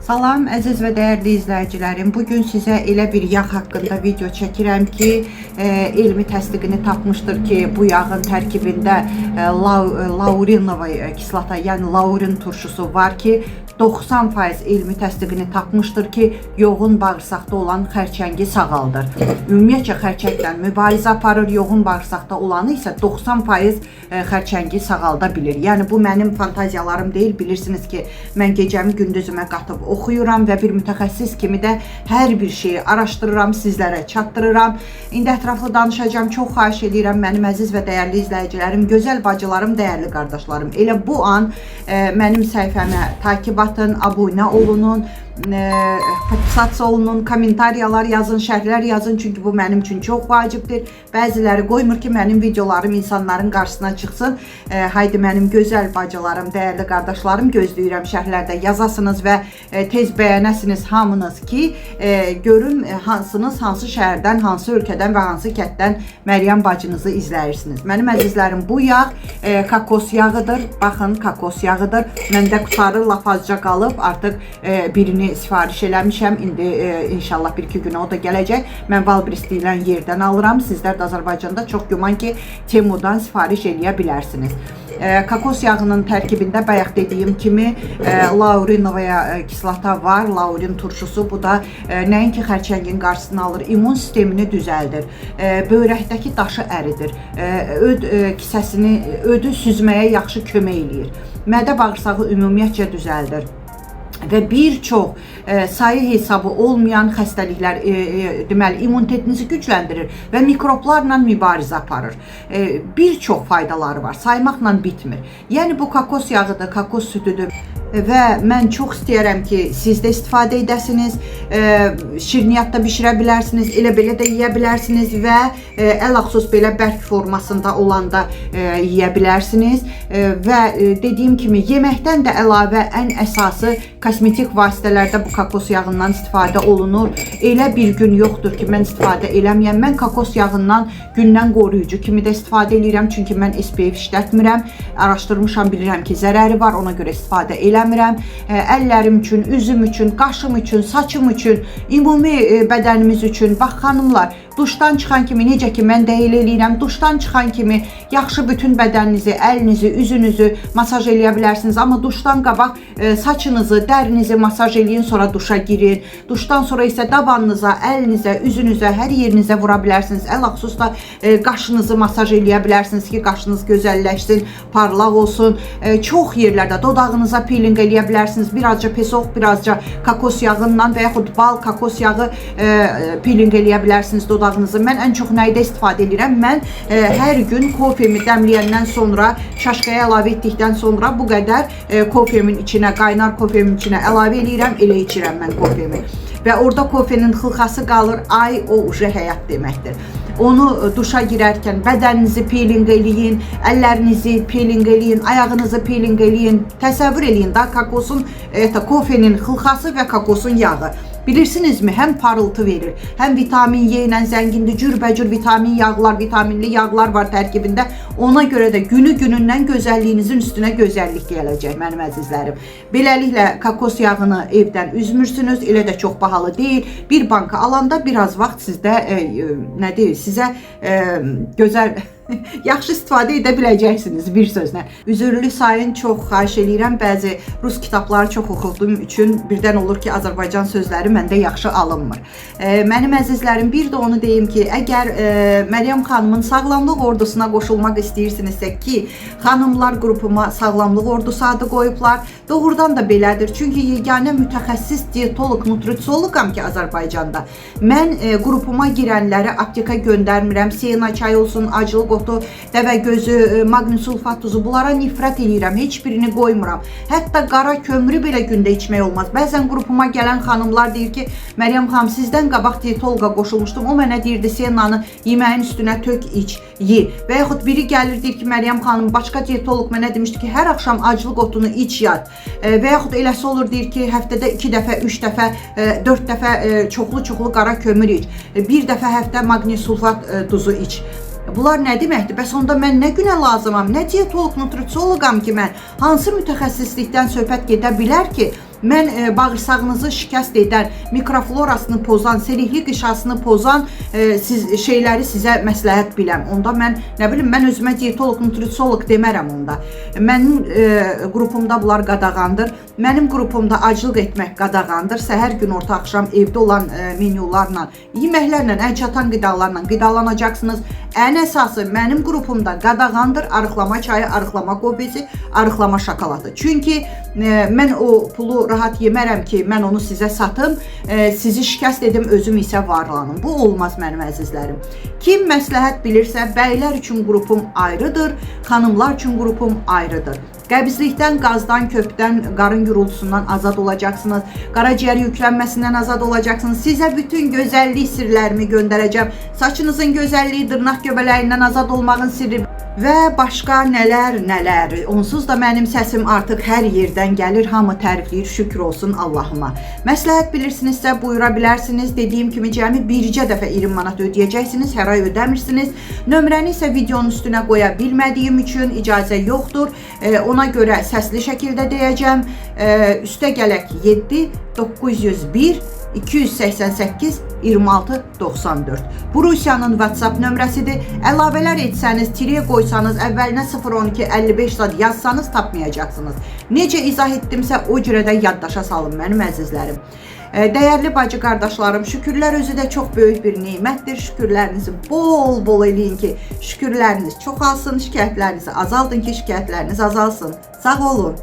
Salam əziz və dəyərli izləyicilərim. Bugün sizə elə bir yağ haqqında video çəkirəm ki, elmi təsdiqini tapmışdır ki, bu yağın tərkibində laurinova kislata, yəni laurin turşusu var ki, 90% elmi təsdiqini tapmışdır ki, yoğun bağırsaqda olan xərçəngi sağaldır. Ümumiyyətcə xərçənglə mübarizə aparır, yoğun bağırsaqda olanı isə 90% xərçəngi sağalda bilir. Yəni bu mənim fantaziyalarım deyil. Bilirsiniz ki, mən gecəmi gündüzümə qatıb oxuyuram və bir mütəxəssis kimi də hər bir şeyi araşdırıram, sizlərə çatdırıram. İndi ətraflı danışacağım. Çox xahiş edirəm mənim əziz və dəyərli izləyicilərim, gözəl bacılarım, dəyərli qardaşlarım. Elə bu an mənim səhifəmə takib atın, abunə olunun, podpisasiya olunun, komentariyalar yazın, şərhlər yazın, çünki bu mənim üçün çox vacibdir. Bəziləri qoymur ki, mənim videolarım insanların qarşısına çıxsın. Haydi mənim gözəl bacılarım, dəyərli qardaşlarım, gözləyirəm şərhlərdə yazasınız və tez bəyənəsiniz hamınız ki, görüm hansınız, hansı şəhərdən, hansı ölkədən və hansı kətdən Məryəm bacınızı izləyirsiniz. Mənim əzizlərim, bu yağ kakos yağıdır. Baxın, kakos yağıdır. Məndə qutarı lap azca qalıb, artıq birini sifariş eləmişəm. İndi inşallah 1-2 günə o da gələcək. Mən Valbris deyilən yerdən alıram. Sizlər də Azərbaycanda çox güman ki, Temudan sifariş eləyə bilərsiniz. Kakos yağının tərkibində bayaq dediyim kimi laurinova kislata var, laurin turşusu. Bu da nəinki xərçəngin qarşısını alır, immun sistemini düzəldir, böyrəkdəki daşı əridir, öd kisəsini, ödü süzməyə yaxşı kömək eləyir, mədə bağırsağı ümumiyyətcə düzəldir və bir çox sayı hesabı olmayan xəstəliklər, deməli, immunitetinizi gücləndirir və mikroblarla mübarizə aparır. Bir çox faydaları var, saymaqla bitmir. Yəni bu kakos yağıdır, kakos sütüdür və mən çox istəyərəm ki, siz də istifadə edəsiniz, şirniyyatda bişirə bilərsiniz, elə belə də yeyə bilərsiniz və ələxüsus belə bərk formasında olanda yeyə bilərsiniz və dediyim kimi, yeməkdən də əlavə ən əsası kosmetik vasitələrdə bu kakos yağından istifadə olunur. Elə bir gün yoxdur ki, mən istifadə eləməyəm. Mən kakos yağından gündən qoruyucu kimi də istifadə edirəm, çünki mən SPF işlətmirəm. Araşdırmışam, bilirəm ki, zərəri var, ona görə istifadə eləmirəm. Əllərim üçün, üzüm üçün, qaşım üçün, saçım üçün, ümumi bədənimiz üçün. Bax, xanımlar, duşdan çıxan kimi, necə ki, mən də elə eləyirəm, duşdan çıxan kimi yaxşı bütün bədəninizi, əlinizi, üzünüzü masaj eləyə bilərsiniz. Amma duşdan qabaq saçınızı, dərinizi masaj eləyin, sonra duşa girin. Duşdan sonra isə dabanınıza, əlinizə, üzünüzə, hər yerinizə vura bilərsiniz. Ələxüsus da qaşınızı masaj eləyə bilərsiniz ki, qaşınız gözəlləşsin, parlaq olsun. Çox yerlərdə dodağınıza peeling eləyə bilərsiniz. Birazca pesoq, birazca kakos yağından və yaxud bal, kakos yağı peeling eləyə bilərsiniz dodağınızı. Mən ən çox nəyidə istifadə edirəm? Mən hər gün kofemi dəmləyəndən sonra, şaşkaya əlavə etdikdən sonra bu qədər kofemin içinə, qaynar kofemin içinə əlavə edirəm, elə içirəm mən kofemi. Və orada kofenin xılxası qalır, ay o uje həyat deməkdir. Onu duşa girərkən bədəninizi peeling eləyin, əllərinizi peeling eləyin, ayağınızı peeling eləyin. Təsəvvür eləyin da, kakosun, kofenin xılxası və kakosun yağı. Bilirsinizmi, həm parıltı verir, həm vitamin Y ilə zəngindir, cürbəcür vitamin yağlar, vitaminli yağlar var tərkibində. Ona görə də günü-günündən gözəlliyinizin üstünə gözəllik gələcək, mənim əzizlərim. Beləliklə, kakos yağını evdən üzmürsünüz, elə də çox bahalı deyil. Bir banka alanda biraz vaxt sizdə, nə deyil, sizə gözəl... yaxşı istifadə edə biləcəksiniz, bir sözlə. Üzürlü sayın, çox xahiş edirəm. Bəzi rus kitabları çox oxuduğum üçün birdən olur ki, Azərbaycan sözləri məndə yaxşı alınmır. Mənim əzizlərim, bir də onu deyim ki, əgər Məryəm xanımın sağlamlıq ordusuna qoşulmaq istəyirsinizsə ki, xanımlar qrupuma sağlamlıq ordusu adı qoyublar. Doğrudan da belədir. Çünki yeganə mütəxəssis diyetolog, nutrisioloqam ki, Azərbaycanda. Mən qrupuma girənləri apteka göndərmirəm. Siyena çay olsun, acılıq otu, dəvə gözü, maqni sulfat tuzu, bunlara nifrət edirəm, heç birini qoymuram. Hətta qara kömrü belə gündə içmək olmaz. Bəzən qrupuma gələn xanımlar deyir ki, Məryəm xanım, sizdən qabaq diyetoloqa qoşulmuşdum, o mənə deyirdi, sienanı yeməyin üstünə tök, iç, ye. Və yaxud biri gəlir, deyir ki, Məryəm xanım, başqa diyetoloq mənə demişdi ki, hər axşam acılıq otunu iç, yat. Və yaxud eləsi olur, deyir ki, həftədə 2 dəfə, 3 dəfə, 4 dəfə çoxlu qara kömür iç. Bir dəfə həftə maqni sulfat tuzu iç. Bunlar nə deməkdir? Bəs onda mən nə günə lazımam? Nə diyetolog, nutrisioloqam ki mən? Hansı mütəxəssislikdən söhbət gedə bilər ki, Mən bağırsağınızı şikəst edən, mikroflorasını pozan, selikli qişasını pozan şeyləri sizə məsləhət biləm. Onda mən nə bilim, mən özümə dietoloq, nutrisioloq demərəm onda. Mənim qrupumda bunlar qadağandır. Mənim qrupumda aclıq etmək qadağandır. Səhər, gün, orta, axşam evdə olan menyularla, yeməklərlə, ən çatan qidalarla qidalanacaqsınız. Ən əsası mənim qrupumda qadağandır arıqlama çayı, arıqlama kofesi, arıqlama şokoladı. Çünki mən o pulu rahat yemərəm ki, mən onu sizə satım, sizi şikəst edim, özüm isə varlanım. Bu olmaz mənim əzizlərim. Kim məsləhət bilirsə, bəylər üçün qrupum ayrıdır, xanımlar üçün qrupum ayrıdır. Qəbizlikdən, qazdan, köpdən, qarın gurultusundan azad olacaqsınız. Qaraciyər yüklənməsindən azad olacaqsınız. Sizə bütün gözəllik sirlərimi göndərəcəm. Saçınızın gözəlliyi, dırnaq göbələyindən azad olmağın sirri və başqa nələr. Onsuz da mənim səsim artıq hər yerdən gəlir. Hamı tərifləyir, şükür olsun Allahıma. Məsləhət bilirsinizsə buyura bilərsiniz. Dediyim kimi cəmi bircə dəfə 20 manat ödəyəcəksiniz. Hər ay ödəmirsiniz. Nömrəni isə videonun üstünə qoya bilmədiyim üçün icazə yoxdur. Ona görə səsli şəkildə deyəcəm. Üstə gələk 7 901 288 26 94. Bu Rusiyanın WhatsApp nömrəsidir. Əlavələr etsəniz, tiriyə qoysanız, əvvəlinə 012 55 zad yazsanız tapmayacaqsınız. Necə izah etdimsə o cürə də yaddaşa salın mənim əzizlərim. Dəyərli bacı qardaşlarım, şükürlər özü də çox böyük bir nemətdir. Şükürlərinizi bol-bol eləyin ki, şükürləriniz çoxalsın, şikayətlərinizi azaldın ki, şikayətləriniz azalsın. Sağ olun.